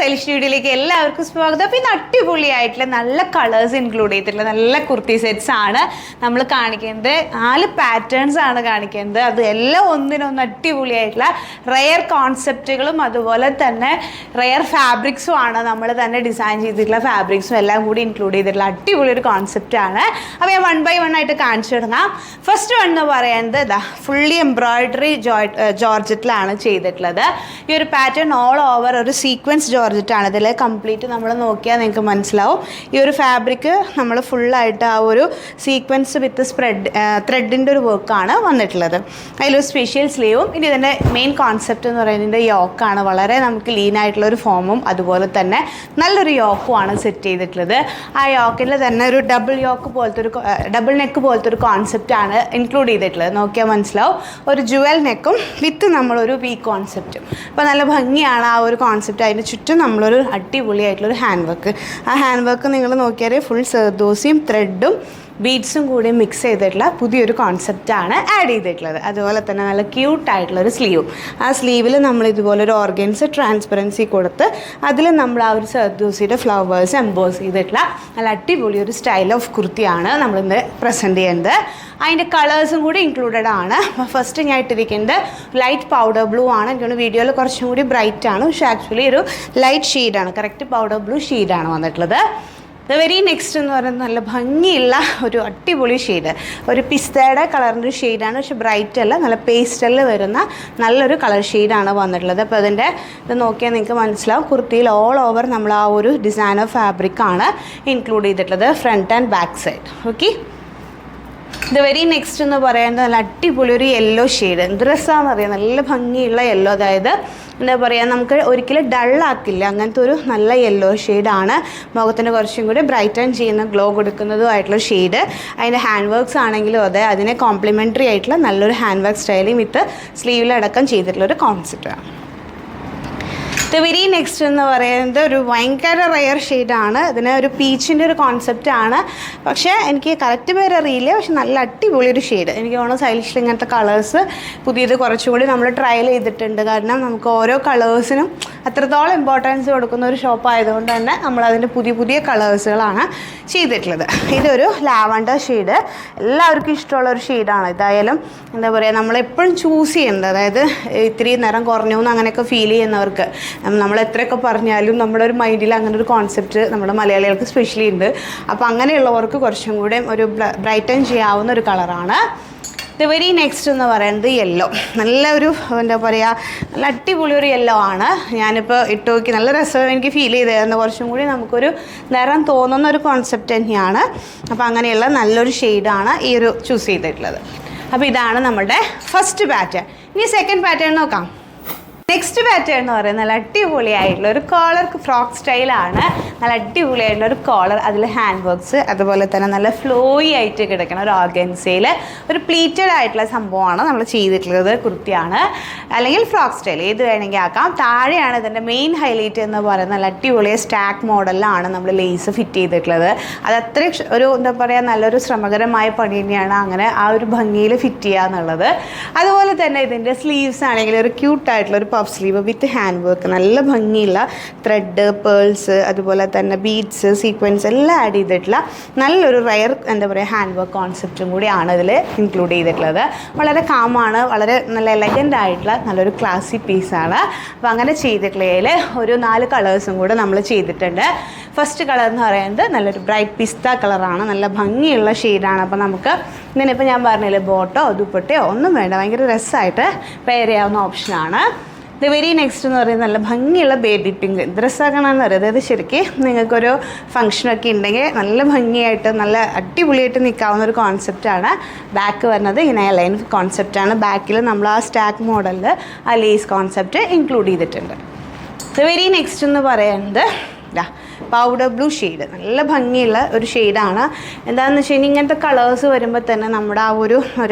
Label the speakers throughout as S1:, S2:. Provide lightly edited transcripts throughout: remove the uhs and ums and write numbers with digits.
S1: Stylish സ്റ്റുഡിയോയിലേക്ക് എല്ലാവർക്കും സ്വാഗതം. അപ്പോൾ ഇന്ന് അടിപൊളിയായിട്ടുള്ള നല്ല കളേഴ്സ് ഇൻക്ലൂഡ് ചെയ്തിട്ടുള്ള നല്ല കുർത്തി സെറ്റ്സ് ആണ് നമ്മൾ കാണിക്കുന്നത്. 4 പാറ്റേൺസ് ആണ് കാണിക്കുന്നത്. അത് എല്ലാം ഒന്നിനൊന്ന് അടിപൊളിയായിട്ടുള്ള റെയർ കോൺസെപ്റ്റുകളും അതുപോലെ തന്നെ റെയർ ഫാബ്രിക്സും ആണ്. നമ്മൾ തന്നെ ഡിസൈൻ ചെയ്തിട്ടുള്ള ഫാബ്രിക്സും എല്ലാം കൂടി ഇൻക്ലൂഡ് ചെയ്തിട്ടുള്ള അടിപൊളി ഒരു കോൺസെപ്റ്റാണ്. അപ്പോൾ ഞാൻ 1 by 1 ആയിട്ട് കാണിച്ചു തുടങ്ങാം. ഫസ്റ്റ് വൺ എന്ന് പറയുന്നത് ഇതാ ഫുള്ളി എംബ്രോയിഡറി ജോർജറ്റിലാണ് ചെയ്തിട്ടുള്ളത്. ഈ ഒരു പാറ്റേൺ ഓൾ ഓവർ ഒരു സീക്വൻസ് ജോർജറ്റാണ്. ഇതിൽ കംപ്ലീറ്റ് നമ്മൾ നോക്കിയാൽ നിങ്ങൾക്ക് മനസ്സിലാവും. ഈ ഒരു ഫാബ്രിക് നമ്മൾ ഫുള്ളായിട്ട് ആ ഒരു സീക്വൻസ് വിത്ത് ത്രെഡിൻ്റെ ഒരു വർക്കാണ് വന്നിട്ടുള്ളത്. അതിലൊരു സ്പെഷ്യൽ സ്ലീവും. ഇനി ഇതിൻ്റെ മെയിൻ കോൺസെപ്റ്റ് എന്ന് പറയുന്നതിൻ്റെ യോക്കാണ്. വളരെ നമുക്ക് ലീനായിട്ടുള്ളൊരു ഫോമും അതുപോലെ തന്നെ നല്ലൊരു യോക്കുമാണ് സെറ്റ് ചെയ്തിട്ടുള്ളത്. ആ യോക്കിൽ തന്നെ ഒരു ഡബിൾ നെക്ക് പോലത്തെ ഒരു കോൺസെപ്റ്റാണ് ഇൻക്ലൂഡ് ചെയ്തിട്ടുള്ളത്. നോക്കിയാൽ മനസ്സിലാവും. ഒരു ജുവൽ നെക്കും വിത്ത് നമ്മളൊരു വി കോൺസെപ്റ്റും. അപ്പോൾ നല്ല ഭംഗിയാണ് ആ ഒരു കോൺസെപ്റ്റ്. അതിന് ചുറ്റും നമ്മളൊരു അടിപൊളിയായിട്ടുള്ളൊരു ഹാൻഡ് വർക്ക്. ആ ഹാൻഡ് വർക്ക് നിങ്ങൾ നോക്കിയാൽ ഫുൾ സെർദോസിയും ത്രെഡും ബീഡ്സും കൂടി മിക്സ് ചെയ്തിട്ടുള്ള പുതിയൊരു കോൺസെപ്റ്റാണ് ആഡ് ചെയ്തിട്ടുള്ളത്. അതുപോലെ തന്നെ നല്ല ക്യൂട്ടായിട്ടുള്ളൊരു സ്ലീവും. ആ സ്ലീവിൽ നമ്മൾ ഇതുപോലൊരു ഓർഗൻസ് ട്രാൻസ്പെറൻസി കൊടുത്ത് അതിൽ നമ്മൾ ആ ഒരു സെർദോസിയുടെ ഫ്ലവേഴ്സ് എംബോസ് ചെയ്തിട്ടുള്ള നല്ല അടിപൊളി ഒരു സ്റ്റൈൽ ഓഫ് കുർത്തിയാണ് നമ്മളിന്ന് പ്രസൻറ്റ് ചെയ്യുന്നത്. അതിൻ്റെ കളേഴ്സും കൂടി ഇൻക്ലൂഡഡ് ആണ്. ഫസ്റ്റ് ഞാൻ ഇട്ടിരിക്കുന്നത് ലൈറ്റ് പൗഡർ ബ്ലൂ ആണ്. എനിക്ക് വീഡിയോയിൽ കുറച്ചും കൂടി ബ്രൈറ്റ് ആണ്, പക്ഷേ ആക്ച്വലി ഒരു ലൈറ്റ് ഷെയ്ഡാണ്. കറക്റ്റ് പൗഡർ ബ്ലൂ ഷെയ്ഡാണ് വന്നിട്ടുള്ളത്. വെരി നെക്സ്റ്റ് എന്ന് പറയുന്നത് നല്ല ഭംഗിയുള്ള ഒരു അടിപൊളി ഷെയ്ഡ്. ഒരു പിസ്തയുടെ കളറിൻ്റെ ഷെയ്ഡാണ്, പക്ഷെ ബ്രൈറ്റ് അല്ല, നല്ല പേസ്റ്റലിൽ വരുന്ന നല്ലൊരു കളർ ഷെയ്ഡാണ് വന്നിട്ടുള്ളത്. അപ്പോൾ അതിൻ്റെ ഇത് നോക്കിയാൽ നിങ്ങൾക്ക് മനസ്സിലാവും. കുർത്തിയിൽ ഓൾ ഓവർ നമ്മൾ ആ ഒരു ഡിസൈനർ ഫാബ്രിക്കാണ് ഇൻക്ലൂഡ് ചെയ്തിട്ടുള്ളത്, front and back side. Okay, ഇത് വെരി നെക്സ്റ്റ് എന്ന് പറയുന്നത് നല്ല അടിപൊളി ഒരു യെല്ലോ ഷെയ്ഡ്. എന്ത് രസമാണെന്ന് അറിയാം, നല്ല ഭംഗിയുള്ള യെല്ലോ. അതായത് എന്താ പറയുക, നമുക്ക് ഒരിക്കലും ഡള്ളാക്കില്ല, അങ്ങനത്തെ ഒരു നല്ല യെല്ലോ ഷെയ്ഡാണ്. മുഖത്തിന് കുറച്ചും കൂടി ബ്രൈറ്റൻ ചെയ്യുന്ന ഗ്ലോ കൊടുക്കുന്നതുമായിട്ടുള്ള ഷെയ്ഡ്. അതിൻ്റെ ഹാൻഡ് വർക്ക്സ് ആണെങ്കിലും അതെ, അതിനെ കോംപ്ലിമെൻ്ററി ആയിട്ടുള്ള നല്ലൊരു ഹാൻഡ് വർക്ക് സ്റ്റൈലിംഗ് വിത്ത് സ്ലീവിലടക്കം ചെയ്തിട്ടുള്ളൊരു കോൺസെപ്റ്റാണ്. ഇത് വെരി നെക്സ്റ്റ് എന്ന് പറയുന്നത് ഒരു ഭയങ്കര റെയർ ഷെയ്ഡാണ്. ഇതിന് ഒരു പീച്ചിൻ്റെ ഒരു കോൺസെപ്റ്റാണ്, പക്ഷേ എനിക്ക് കറക്റ്റ് പേര് അറിയില്ല. പക്ഷെ നല്ല അടിപൊളി ഒരു ഷെയ്ഡ്. എനിക്ക് തോന്നുന്നു സ്റ്റൈലിഷിൽ ഇങ്ങനത്തെ കളേഴ്സ് പുതിയത് കുറച്ചുകൂടി നമ്മൾ ട്രയൽ ചെയ്തിട്ടുണ്ട്. കാരണം നമുക്ക് ഓരോ കളേഴ്സിനും അത്രത്തോളം ഇമ്പോർട്ടൻസ് കൊടുക്കുന്ന ഒരു ഷോപ്പ് ആയതുകൊണ്ട് തന്നെ നമ്മളതിൻ്റെ പുതിയ കളേഴ്സുകളാണ് ചെയ്തിട്ടുള്ളത്. ഇതൊരു ലാവണ്ടർ ഷെയ്ഡ്. എല്ലാവർക്കും ഇഷ്ടമുള്ള ഒരു ഷെയ്ഡാണ്. ഇതായാലും എന്താ പറയുക, നമ്മളെപ്പോഴും ചൂസ് ചെയ്യുന്നത്, അതായത് ഇത്തിരി നിറം കുറഞ്ഞു എന്ന് അങ്ങനെയൊക്കെ ഫീൽ ചെയ്യുന്നവർക്ക്, നമ്മൾ എത്രയൊക്കെ പറഞ്ഞാലും നമ്മുടെ ഒരു മൈൻഡിൽ അങ്ങനെ ഒരു കോൺസെപ്റ്റ് നമ്മുടെ മലയാളികൾക്ക് സ്പെഷ്യലി ഉണ്ട്. അപ്പോൾ അങ്ങനെയുള്ളവർക്ക് കുറച്ചും കൂടെ ഒരു ബ്രൈറ്റൻ ചെയ്യാവുന്ന ഒരു കളറാണ്. ഇത് വെരി നെക്സ്റ്റ് എന്ന് പറയുന്നത് യെല്ലോ. നല്ല ഒരു എന്താ പറയുക, നല്ല അടിപൊളി ഒരു യെല്ലോ ആണ്. ഞാനിപ്പോൾ ഇട്ട് നോക്കി നല്ല രസം എനിക്ക് ഫീൽ ചെയ്തായിരുന്നു. കുറച്ചും കൂടി നമുക്കൊരു നിറം തോന്നുന്ന ഒരു കോൺസെപ്റ്റ് തന്നെയാണ്. അപ്പോൾ അങ്ങനെയുള്ള നല്ലൊരു ഷെയ്ഡാണ് ഈ ഒരു ചൂസ് ചെയ്തിട്ടുള്ളത്. അപ്പോൾ ഇതാണ് നമ്മുടെ ഫസ്റ്റ് പാറ്റേൺ. ഇനി സെക്കൻഡ് പാറ്റേൺ നോക്കാം. നെക്സ്റ്റ് പാറ്റേൺ എന്ന് പറയുന്നത് നല്ല അടിപൊളിയായിട്ടുള്ള ഒരു കോളർ ഫ്രോക്ക് സ്റ്റൈലാണ്. നല്ല അടിപൊളിയായിട്ടുള്ള ഒരു കോളർ, അതിൽ ഹാൻഡ് വർക്ക്സ്, അതുപോലെ തന്നെ നല്ല ഫ്ലോയി ആയിട്ട് കിടക്കണം ഒരു ഓർഗൻസയിൽ ഒരു പ്ലീറ്റഡ് ആയിട്ടുള്ള സംഭവമാണ് നമ്മൾ ചെയ്തിട്ടുള്ളത്. കുർത്തിയാണ് അല്ലെങ്കിൽ ഫ്രോക്ക് സ്റ്റൈൽ ഏത് വേണമെങ്കിൽ ആക്കാം. താഴെയാണ് ഇതിൻ്റെ മെയിൻ ഹൈലൈറ്റ് എന്ന് പറയുന്നത് നല്ല അടിപൊളിയ സ്റ്റാക്ക് മോഡലിലാണ് നമ്മൾ ലേസ് ഫിറ്റ് ചെയ്തിട്ടുള്ളത്. അത് അത്രയും ഒരു എന്താ പറയുക, നല്ലൊരു ശ്രമകരമായ പണി തന്നെയാണ് അങ്ങനെ ആ ഒരു ഭംഗിയിൽ ഫിറ്റ് ചെയ്യുക എന്നുള്ളത്. അതുപോലെ തന്നെ ഇതിൻ്റെ സ്ലീവ്സ് ആണെങ്കിൽ ഒരു ക്യൂട്ടായിട്ടുള്ള ഒരു puff sleeve with hand work, നല്ല ഭംഗിയുള്ള ത്രെഡ്, പേൾസ്, അതുപോലെ തന്നെ ബീഡ്സ്, സീക്വൻസ് എല്ലാം ആഡ് ചെയ്തിട്ടുള്ള നല്ലൊരു റയർ എന്താ പറയുക ഹാൻഡ് വർക്ക് കോൺസെപ്റ്റും കൂടിയാണ് ഇതിൽ ഇൻക്ലൂഡ് ചെയ്തിട്ടുള്ളത്. വളരെ കാമാണ്, വളരെ നല്ല എലഗൻ്റ് ആയിട്ടുള്ള നല്ലൊരു ക്ലാസി പീസാണ്. അപ്പോൾ അങ്ങനെ ചെയ്തിട്ടുള്ളതിൽ ഒരു 4 കളേഴ്സും കൂടെ നമ്മൾ ചെയ്തിട്ടുണ്ട്. ഫസ്റ്റ് കളർ എന്ന് പറയുന്നത് നല്ലൊരു ബ്രൈറ്റ് പിസ്ത കളറാണ്, നല്ല ഭംഗിയുള്ള ഷെയ്ഡാണ്. അപ്പോൾ നമുക്ക് ഇതിനിപ്പോൾ ഞാൻ പറഞ്ഞില്ലേ, ബോട്ടോ ദുപ്പട്ടയോ ഒന്നും വേണ്ട, ഭയങ്കര രസമായിട്ട് പെയർ ചെയ്യാവുന്ന ഓപ്ഷനാണ്. ഇത് വെരി നെക്സ്റ്റ് എന്ന് പറയുന്നത് നല്ല ഭംഗിയുള്ള ബേബി പിങ്ക്. ഡ്രസ്സാക്കണമെന്ന് പറയുന്നത്, അതായത് ശരിക്കും നിങ്ങൾക്കൊരു ഫംഗ്ഷനൊക്കെ ഉണ്ടെങ്കിൽ നല്ല ഭംഗിയായിട്ട് നല്ല അടിപൊളിയായിട്ട് നിൽക്കാവുന്ന ഒരു കോൺസെപ്റ്റാണ്. ബാക്ക് വരുന്നത് ഇങ്ങനെ ലൈൻ കോൺസെപ്റ്റാണ്. ബാക്കിൽ നമ്മൾ ആ സ്റ്റാക്ക് മോഡലിൽ ആ ലേസ് കോൺസെപ്റ്റ് ഇൻക്ലൂഡ് ചെയ്തിട്ടുണ്ട്. ഇത് വെരി നെക്സ്റ്റ് എന്ന് പറയുന്നത് പൗഡർ ബ്ലൂ ഷെയ്ഡ്, നല്ല ഭംഗിയുള്ള ഒരു ഷെയ്ഡാണ്. എന്താണെന്ന് വെച്ച് കഴിഞ്ഞാൽ ഇങ്ങനത്തെ കളേഴ്സ് വരുമ്പോൾ തന്നെ നമ്മുടെ ആ ഒരു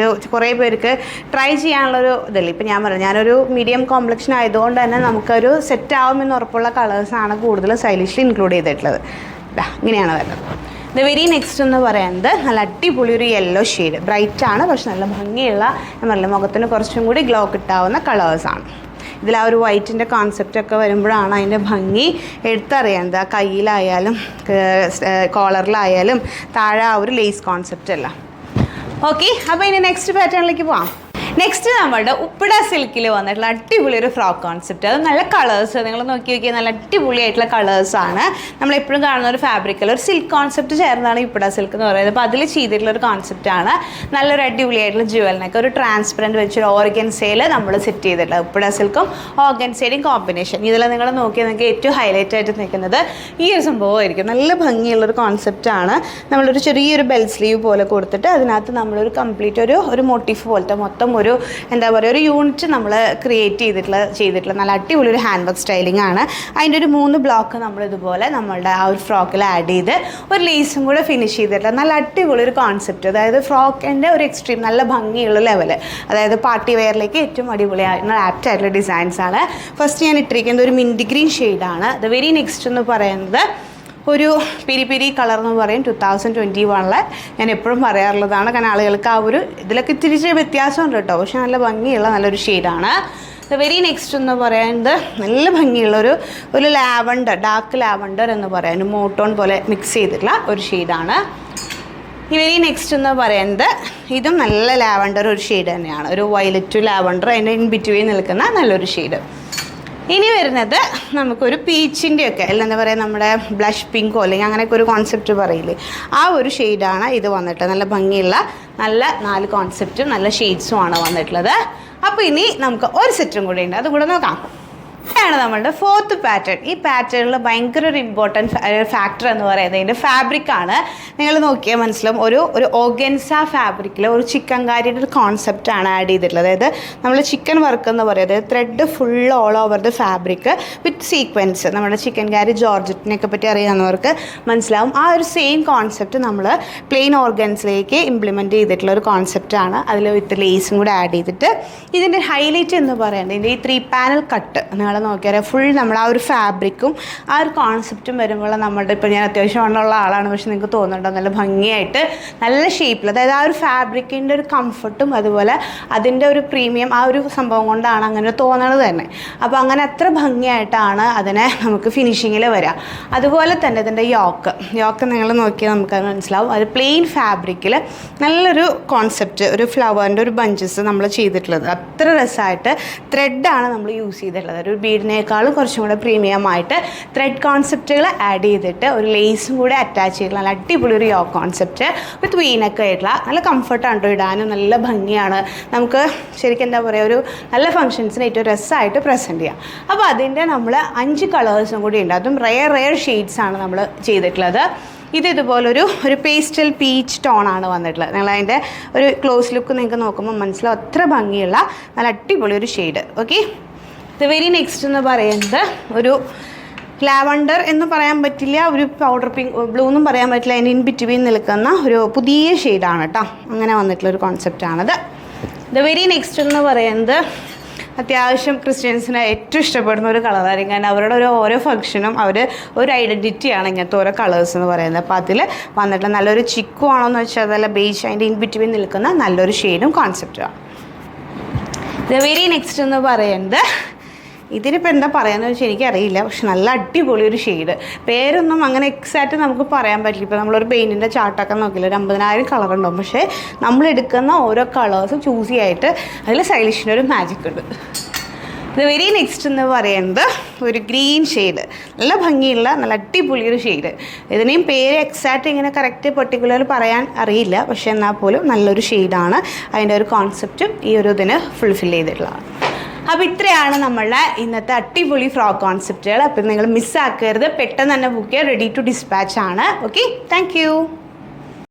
S1: കുറേ പേർക്ക് ട്രൈ ചെയ്യാനുള്ളൊരു ഇതല്ലേ. ഇപ്പം ഞാൻ പറഞ്ഞു, ഞാനൊരു മീഡിയം കോംപ്ലക്ഷൻ ആയതുകൊണ്ട് തന്നെ നമുക്കൊരു സെറ്റ് ആവുമെന്ന് ഉറപ്പുള്ള കളേഴ്സാണ് കൂടുതൽ സ്റ്റൈലിഷിൽ ഇൻക്ലൂഡ് ചെയ്തിട്ടുള്ളത്. ഇങ്ങനെയാണ് വരുന്നത്. ഇത് വെരി നെക്സ്റ്റ് എന്ന് പറയുന്നത് നല്ല അടിപൊളി ഒരു യെല്ലോ ഷെയ്ഡ്. ബ്രൈറ്റാണ്, പക്ഷെ നല്ല ഭംഗിയുള്ള നല്ല മുഖത്തിന് കുറച്ചും കൂടി ഗ്ലോ കിട്ടാവുന്ന കളേഴ്സാണ്. ഇതിൽ ആ ഒരു വൈറ്റിൻ്റെ കോൺസെപ്റ്റൊക്കെ വരുമ്പോഴാണ് അതിൻ്റെ ഭംഗി എടുത്തറിയാൻ. കയ്യിലായാലും കോളറിലായാലും താഴെ ആ ഒരു ലേസ് കോൺസെപ്റ്റ് അല്ല. ഓക്കെ, അപ്പോൾ ഇനി നെക്സ്റ്റ് പാറ്റേണിലേക്ക് പോവാം. നെക്സ്റ്റ് നമ്മളുടെ ഉപ്പിട സിൽക്കിൽ വന്നിട്ടുള്ള അടിപൊളി ഒരു ഫ്രോക്ക് കോൺസെപ്റ്റ്. അത് നല്ല കളേഴ്സ്, നിങ്ങൾ നോക്കി നോക്കിയാൽ നല്ല അടിപൊളിയായിട്ടുള്ള കളേഴ്സാണ്. നമ്മളെപ്പോഴും കാണുന്ന ഒരു ഫാബ്രിക്കിൽ ഒരു സിൽക്ക് കോൺസെപ്റ്റ് ചേർന്നാണ് ഉപ്പിട സിൽക്ക് എന്ന് പറയുന്നത്. അപ്പോൾ അതിൽ ചെയ്തിട്ടുള്ള ഒരു കോൺസെപ്റ്റാണ്. നല്ലൊരു അടിപൊളിയായിട്ടുള്ള ജുവലിനൊക്കെ ഒരു ട്രാൻസ്പെറൻറ്റ് വെച്ചൊരു ഓർഗൻസയിൽ നമ്മൾ സെറ്റ് ചെയ്തിട്ടുള്ളത്. ഉപ്പിട സിൽക്കും ഓർഗൻസയുടെയും കോമ്പിനേഷൻ. ഇതിൽ നിങ്ങൾ നോക്കിയാൽ നിങ്ങൾക്ക് ഏറ്റവും ഹൈലൈറ്റ് ആയിട്ട് നിൽക്കുന്നത് ഈ ഒരു സംഭവമായിരിക്കും. നല്ല ഭംഗിയുള്ളൊരു കോൺസെപ്റ്റാണ്. നമ്മളൊരു ചെറിയൊരു ബെൽ സ്ലീവ് പോലെ കൊടുത്തിട്ട് അതിനകത്ത് നമ്മളൊരു കംപ്ലീറ്റ് ഒരു മോട്ടീഫ് പോലത്തെ മൊത്തം ഒരു എന്താ പറയുക ഒരു യൂണിറ്റ് നമ്മൾ ക്രിയേറ്റ് ചെയ്തിട്ടുള്ള നല്ല അടിപൊളി ഒരു ഹാൻഡ് വർക്ക് സ്റ്റൈലിംഗ് ആണ്. അതിൻ്റെ ഒരു 3 ബ്ലോക്ക് നമ്മളിതുപോലെ നമ്മളുടെ ആ ഒരു ഫ്രോക്കിൽ ആഡ് ചെയ്ത് ഒരു ലേസും കൂടെ ഫിനിഷ് ചെയ്തിട്ടുള്ള നല്ല അടിപൊളി ഒരു കോൺസെപ്റ്റ്. അതായത് ഫ്രോക്കിൻ്റെ ഒരു എക്സ്ട്രീം നല്ല ഭംഗിയുള്ള ലെവല്, അതായത് പാർട്ടി വെയറിലേക്ക് ഏറ്റവും അടിപൊളിയായിട്ടുള്ള ആപ്റ്റ് ആയിട്ടുള്ള ഡിസൈൻസ് ആണ്. ഫസ്റ്റ് ഞാൻ ഇട്ടിരിക്കുന്നത് ഒരു മിൻറ്റ് ഗ്രീൻ ഷെയ്ഡാണ്. അത് വെരി നെക്സ്റ്റ് എന്ന് പറയുന്നത് ഒരു പിരി കളർ എന്ന് പറയും. 2021 ഞാൻ എപ്പോഴും പറയാറുള്ളതാണ്. കാരണം ആളുകൾക്ക് ആ ഒരു ഇതിലൊക്കെ ഇത്തിരി വ്യത്യാസമുണ്ട് കേട്ടോ, പക്ഷെ നല്ല ഭംഗിയുള്ള നല്ലൊരു ഷെയ്ഡാണ്. വെരി നെക്സ്റ്റ് എന്ന് പറയുന്നത് നല്ല ഭംഗിയുള്ള ഒരു ലാവണ്ടർ, ഡാർക്ക് ലാവണ്ടർ എന്ന് പറയാം, ഒരു മോട്ടോൺ പോലെ മിക്സ് ചെയ്തിട്ടുള്ള ഒരു ഷെയ്ഡാണ്. ഈ വെരി നെക്സ്റ്റ് എന്ന് പറയുന്നത് ഇതും നല്ല ലാവണ്ടർ ഒരു ഷെയ്ഡ് തന്നെയാണ്. ഒരു വയലറ്റ് ലാവണ്ടർ അതിൻ്റെ ഇൻ ബിറ്റ്വീൻ നിൽക്കുന്ന നല്ലൊരു ഷെയ്ഡ്. ഇനി വരുന്നത് നമുക്കൊരു പീച്ചിൻ്റെയൊക്കെ അല്ല എന്താ പറയുക, നമ്മുടെ ബ്ലഷ് പിങ്കോ അല്ലെങ്കിൽ അങ്ങനെയൊക്കെ ഒരു കോൺസെപ്റ്റ് പറയില്ലേ, ആ ഒരു ഷെയ്ഡാണ് ഇത് വന്നിട്ട്. നല്ല ഭംഗിയുള്ള നല്ല 4 കോൺസെപ്റ്റും നല്ല ഷെയ്ഡ്സും ആണ് വന്നിട്ടുള്ളത്. അപ്പോൾ ഇനി നമുക്ക് ഒരു സെറ്റും കൂടെ ഉണ്ട്, അതും കൂടെ നോക്കാം. ആണ് നമ്മളുടെ 4th പാറ്റേൺ. ഈ പാറ്റേണിൽ ഭയങ്കര ഒരു ഇമ്പോർട്ടൻറ്റ് ഫാക്ടർ എന്ന് പറയുന്നത് ഇതിൻ്റെ ഫാബ്രിക്കാണ്. നിങ്ങൾ നോക്കിയാൽ മനസ്സിലാവും, ഒരു ഓർഗൻസ ഫാബ്രിക്കിൽ ഒരു ചിക്കൻകാരിയുടെ ഒരു കോൺസെപ്റ്റാണ് ആഡ് ചെയ്തിട്ടുള്ളത്. അതായത് നമ്മൾ ചിക്കൻ വർക്ക് എന്ന് പറയുന്നത് thread full all over the fabric with sequence. നമ്മുടെ ചിക്കൻകാരി ജോർജറ്റിനെയൊക്കെ പറ്റി അറിയാവുന്നവർക്ക് മനസ്സിലാവും. ആ ഒരു സെയിം കോൺസെപ്റ്റ് നമ്മൾ പ്ലെയിൻ ഓർഗൻസിലേക്ക് ഇംപ്ലിമെൻറ്റ് ചെയ്തിട്ടുള്ള ഒരു കോൺസെപ്റ്റാണ്. അതിൽ വിത്ത് ലേസും കൂടെ ആഡ് ചെയ്തിട്ട് ഇതിൻ്റെ ഹൈലൈറ്റ് എന്ന് പറയുന്നത് ഇതിൻ്റെ ഈ 3 പാനൽ കട്ട് നിങ്ങൾ നോക്കിയാൽ ഫുൾ നമ്മൾ ആ ഒരു ഫാബ്രിക്കും ആ ഒരു കോൺസെപ്റ്റും വരുമ്പോൾ നമ്മുടെ ഇപ്പോൾ ഞാൻ അത്യാവശ്യം വണ്ണമുള്ള ആളാണ്, പക്ഷെ നിങ്ങൾക്ക് തോന്നുന്നുണ്ടോ നല്ല ഭംഗിയായിട്ട് നല്ല ഷേപ്പിൽ, അതായത് ആ ഒരു ഫാബ്രിക്കിൻ്റെ ഒരു കംഫർട്ടും അതുപോലെ അതിൻ്റെ ഒരു പ്രീമിയം ആ ഒരു സംഭവം കൊണ്ടാണ് അങ്ങനെ തോന്നണത് തന്നെ. അപ്പോൾ അങ്ങനെ അത്ര ഭംഗിയായിട്ടാണ് അതിനെ നമുക്ക് ഫിനിഷിങ്ങിൽ വരിക. അതുപോലെ തന്നെ ഇതിൻ്റെ യോക്ക് നിങ്ങൾ നോക്കിയാൽ നമുക്കത് മനസ്സിലാവും. അത് പ്ലെയിൻ ഫാബ്രിക്കിൽ നല്ലൊരു കോൺസെപ്റ്റ്, ഒരു ഫ്ലവറിൻ്റെ ഒരു ബഞ്ചസ് നമ്മൾ ചെയ്തിട്ടുള്ളത് അത്ര രസമായിട്ട് ത്രെഡാണ് നമ്മൾ യൂസ് ചെയ്തിട്ടുള്ളത്. ഒരു ബീഡിനേക്കാളും കുറച്ചും കൂടെ പ്രീമിയം ആയിട്ട് ത്രെഡ് കോൺസെപ്റ്റുകൾ ആഡ് ചെയ്തിട്ട് ഒരു ലേസും കൂടെ അറ്റാച്ച് ചെയ്തിട്ടുള്ള നല്ല അടിപൊളി ഒരു യോക്ക് കോൺസെപ്റ്റ് വിത്ത് വീനൊക്കെ ആയിട്ടുള്ള നല്ല കംഫർട്ടാണ് ഇടാനും നല്ല ഭംഗിയാണ്. നമുക്ക് ശരിക്കും എന്താ പറയുക, ഒരു നല്ല ഫംഗ്ഷൻസിന് ഏറ്റവും രസമായിട്ട് പ്രസൻറ്റ് ചെയ്യാം. അപ്പോൾ അതിൻ്റെ നമ്മൾ 5 കളേഴ്സും കൂടി ഉണ്ട്. അതും റെയർ ഷെയ്ഡ്സാണ് നമ്മൾ ചെയ്തിട്ടുള്ളത്. ഇതുപോലൊരു പേസ്റ്റൽ പീച്ച് ടോണാണ് വന്നിട്ടുള്ളത്. നിങ്ങളതിൻ്റെ ഒരു ക്ലോസ് ലുക്ക് നിങ്ങൾക്ക് നോക്കുമ്പോൾ മനസ്സിലാവും അത്ര ഭംഗിയുള്ള നല്ല അടിപൊളി ഒരു ഷെയ്ഡ്. ഓക്കെ, ഇത് വെരി നെക്സ്റ്റ് എന്ന് പറയുന്നത് ഒരു ലാവണ്ടർ എന്ന് പറയാൻ പറ്റില്ല, ഒരു പൗഡർ പിങ്ക് ബ്ലൂ എന്നും പറയാൻ പറ്റില്ല, അതിന് ഇൻ ബിറ്റ്വീൻ നിൽക്കുന്ന ഒരു പുതിയ ഷെയ്ഡാണ് കേട്ടോ. അങ്ങനെ വന്നിട്ടുള്ളൊരു കോൺസെപ്റ്റാണത്. ഇത് വെരി നെക്സ്റ്റ് എന്ന് പറയുന്നത് അത്യാവശ്യം ക്രിസ്ത്യൻസിന് ഏറ്റവും ഇഷ്ടപ്പെടുന്ന ഒരു കളറായിരിക്കും. കാരണം അവരുടെ ഓരോ ഫംഗ്ഷനും ഒരു ഐഡൻറ്റിറ്റിയാണ് ഇങ്ങനത്തെ ഓരോ കളേഴ്സ് എന്ന് പറയുന്നത്. അപ്പോൾ അതിൽ വന്നിട്ട് നല്ലൊരു ചിക്കു ആണോയെന്ന് വെച്ചാൽ അതല്ല ബേജ് അതിൻ്റെ ഇൻ ബിറ്റ്വീൻ നിൽക്കുന്ന നല്ലൊരു ഷെയ്ഡും കോൺസെപ്റ്റുമാണ്. ഇത് വെരി നെക്സ്റ്റ് എന്ന് പറയുന്നത് ഇതിനിപ്പോൾ എന്താ പറയാമെന്ന് വെച്ചാൽ എനിക്കറിയില്ല, പക്ഷെ നല്ല അടിപൊളി ഒരു ഷെയ്ഡ്. പേരൊന്നും അങ്ങനെ എക്സാക്റ്റ് നമുക്ക് പറയാൻ പറ്റില്ല. ഇപ്പോൾ നമ്മളൊരു പെയിൻറ്റിൻ്റെ ചാർട്ടൊക്കെ നോക്കില്ല, ഒരു 50,000 കളർ ഉണ്ടാവും. പക്ഷേ നമ്മൾ എടുക്കുന്ന ഓരോ കളേഴ്സും ചൂസ് ചെയ്യായിട്ട് അതിൽ സ്റ്റൈലിഷിനൊരു മാജിക് ഉണ്ട്. ഇത് വെരി നെക്സ്റ്റ് എന്ന് പറയുന്നത് ഒരു ഗ്രീൻ ഷെയ്ഡ്, നല്ല ഭംഗിയുള്ള നല്ല അടിപൊളി ഒരു ഷെയ്ഡ്. ഇതിനെയും പേര് എക്സാക്റ്റ് ഇങ്ങനെ കറക്റ്റ് പെർട്ടിക്കുലർ പറയാൻ അറിയില്ല, പക്ഷേ എന്നാൽ പോലും നല്ലൊരു ഷെയ്ഡാണ്. അതിൻ്റെ ഒരു കോൺസെപ്റ്റും ഈ ഒരു ഇതിന് ഫുൾഫിൽ ചെയ്തിട്ടുള്ളതാണ്. അപ്പോൾ ഇത്രയാണ് നമ്മളുടെ ഇന്നത്തെ അടിപൊളി ഫ്രോക്ക് കോൺസെപ്റ്റുകൾ. അപ്പോൾ നിങ്ങൾ മിസ്സാക്കരുത്, പെട്ടെന്ന് തന്നെ ബുക്ക് ചെയ്യുക. റെഡി ടു ഡിസ്പാച്ച് ആണ്. Okay, thank